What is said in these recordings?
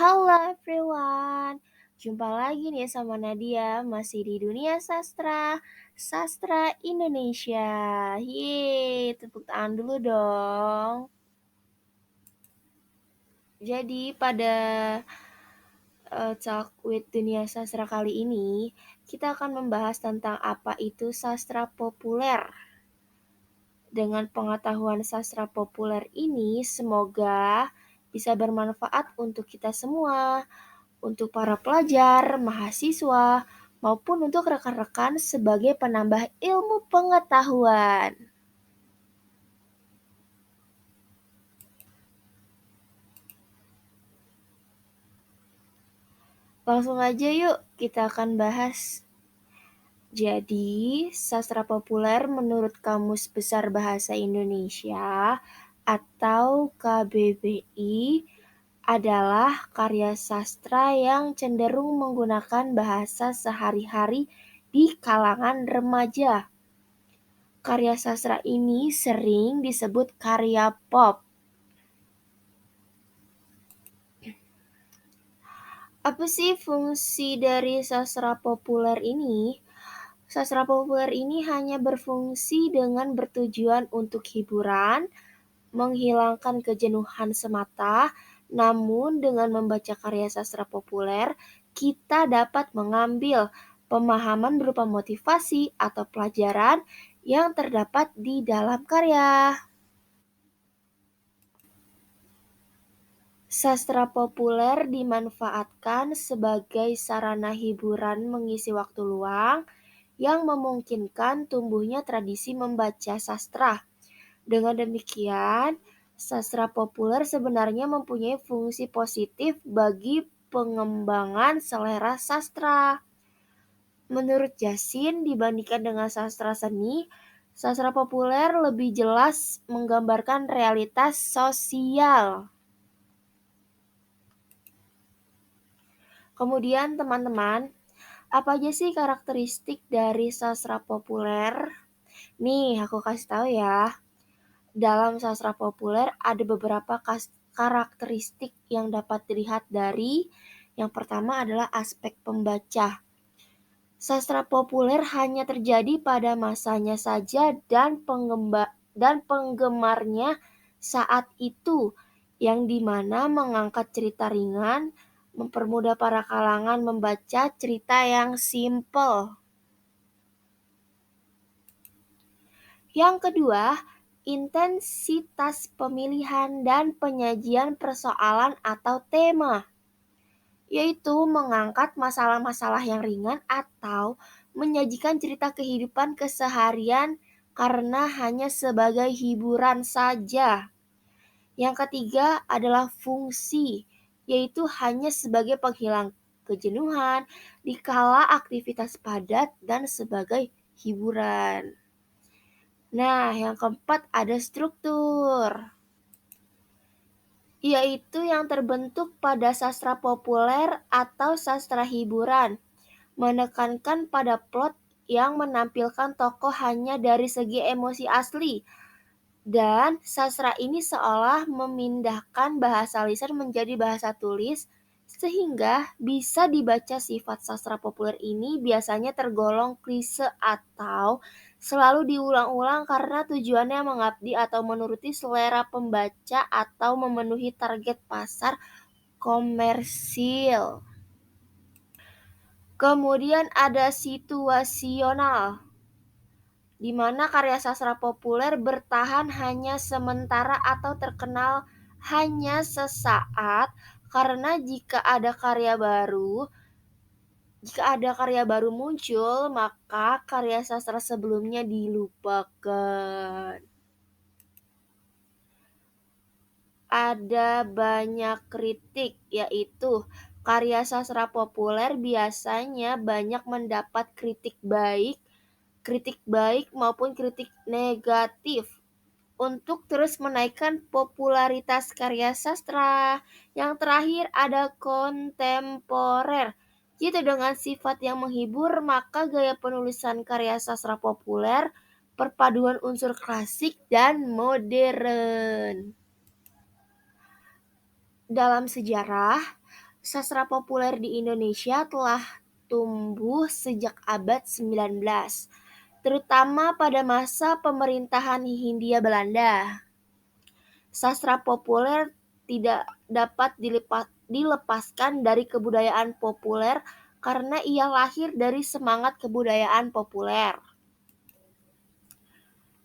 Halo everyone, jumpa lagi nih sama Nadia, masih di dunia sastra Indonesia. Yeay, tepuk tangan dulu dong. Jadi pada Talk with Dunia Sastra kali ini, kita akan membahas tentang apa itu sastra populer. Dengan pengetahuan sastra populer ini, semoga bisa bermanfaat untuk kita semua, untuk para pelajar, mahasiswa, maupun untuk rekan-rekan sebagai penambah ilmu pengetahuan. Langsung aja yuk, kita akan bahas. Jadi, sastra populer menurut Kamus Besar Bahasa Indonesia atau KBBI adalah karya sastra yang cenderung menggunakan bahasa sehari-hari di kalangan remaja. Karya sastra ini sering disebut karya pop. Apa sih fungsi dari sastra populer ini? Sastra populer ini hanya berfungsi dengan bertujuan untuk hiburan, menghilangkan kejenuhan semata, namun dengan membaca karya sastra populer, kita dapat mengambil pemahaman berupa motivasi atau pelajaran yang terdapat di dalam karya. Sastra populer dimanfaatkan sebagai sarana hiburan mengisi waktu luang yang memungkinkan tumbuhnya tradisi membaca sastra. Dengan demikian, sastra populer sebenarnya mempunyai fungsi positif bagi pengembangan selera sastra. Menurut Jasin, dibandingkan dengan sastra seni, sastra populer lebih jelas menggambarkan realitas sosial. Kemudian teman-teman, apa aja sih karakteristik dari sastra populer? Nih, aku kasih tahu ya. Dalam sastra populer ada beberapa karakteristik yang dapat dilihat dari yang pertama adalah aspek pembaca. Sastra populer hanya terjadi pada masanya saja dan penggemarnya saat itu, yang dimana mengangkat cerita ringan, mempermudah para kalangan membaca cerita yang simple. Yang kedua, intensitas pemilihan dan penyajian persoalan atau tema, yaitu mengangkat masalah-masalah yang ringan atau menyajikan cerita kehidupan keseharian karena hanya sebagai hiburan saja. Yang ketiga adalah fungsi, yaitu hanya sebagai penghilang kejenuhan dikala aktivitas padat dan sebagai hiburan. Nah, yang keempat ada struktur, yaitu yang terbentuk pada sastra populer atau sastra hiburan, menekankan pada plot yang menampilkan tokoh hanya dari segi emosi asli, dan sastra ini seolah memindahkan bahasa lisan menjadi bahasa tulis, sehingga bisa dibaca. Sifat sastra populer ini biasanya tergolong klise atau selalu diulang-ulang karena tujuannya mengabdi atau menuruti selera pembaca atau memenuhi target pasar komersil. Kemudian ada situasional, di mana karya sastra populer bertahan hanya sementara atau terkenal hanya sesaat, karena jika ada karya baru muncul, maka karya sastra sebelumnya dilupakan. Ada banyak kritik, yaitu karya sastra populer biasanya banyak mendapat kritik baik maupun kritik negatif untuk terus menaikkan popularitas karya sastra. Yang terakhir ada kontemporer, yaitu dengan sifat yang menghibur, maka gaya penulisan karya sastra populer perpaduan unsur klasik dan modern. Dalam sejarah, Sastra populer di Indonesia telah tumbuh sejak abad 19, terutama pada masa pemerintahan Hindia Belanda. Sastra populer tidak dapat dilepaskan dari kebudayaan populer karena ia lahir dari semangat kebudayaan populer.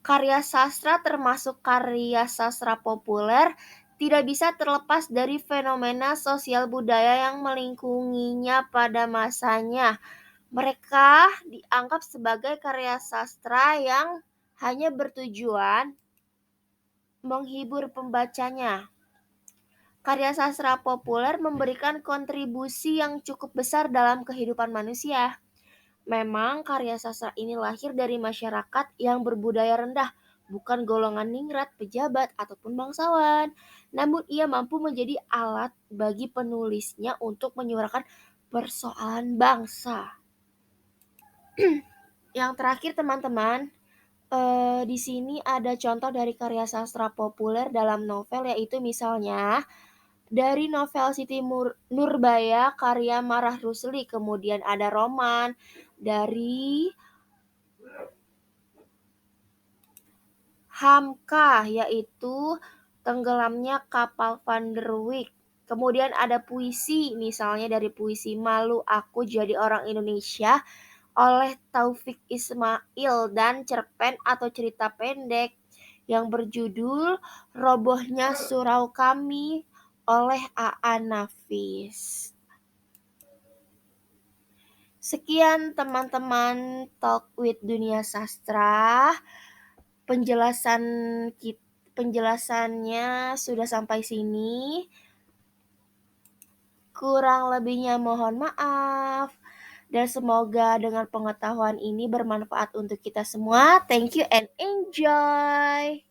Karya sastra termasuk karya sastra populer tidak bisa terlepas dari fenomena sosial budaya yang melingkunginya pada masanya. Mereka dianggap sebagai karya sastra yang hanya bertujuan menghibur pembacanya. Karya sastra populer memberikan kontribusi yang cukup besar dalam kehidupan manusia. Memang karya sastra ini lahir dari masyarakat yang berbudaya rendah, bukan golongan ningrat, pejabat, ataupun bangsawan. Namun ia mampu menjadi alat bagi penulisnya untuk menyuarakan persoalan bangsa. Yang terakhir teman-teman, di sini ada contoh dari karya sastra populer dalam novel, yaitu misalnya dari novel Siti Nurbaya karya Marah Rusli, kemudian ada roman dari Hamka, yaitu Tenggelamnya Kapal Van der Wijk. Kemudian ada puisi, misalnya dari puisi Malu Aku Jadi Orang Indonesia oleh Taufik Ismail, dan cerpen atau cerita pendek yang berjudul Robohnya Surau Kami oleh A.A. Nafis. Sekian teman-teman Talk with Dunia Sastra. Penjelasannya sudah sampai sini. Kurang lebihnya mohon maaf. Dan semoga dengan pengetahuan ini bermanfaat untuk kita semua. Thank you and enjoy.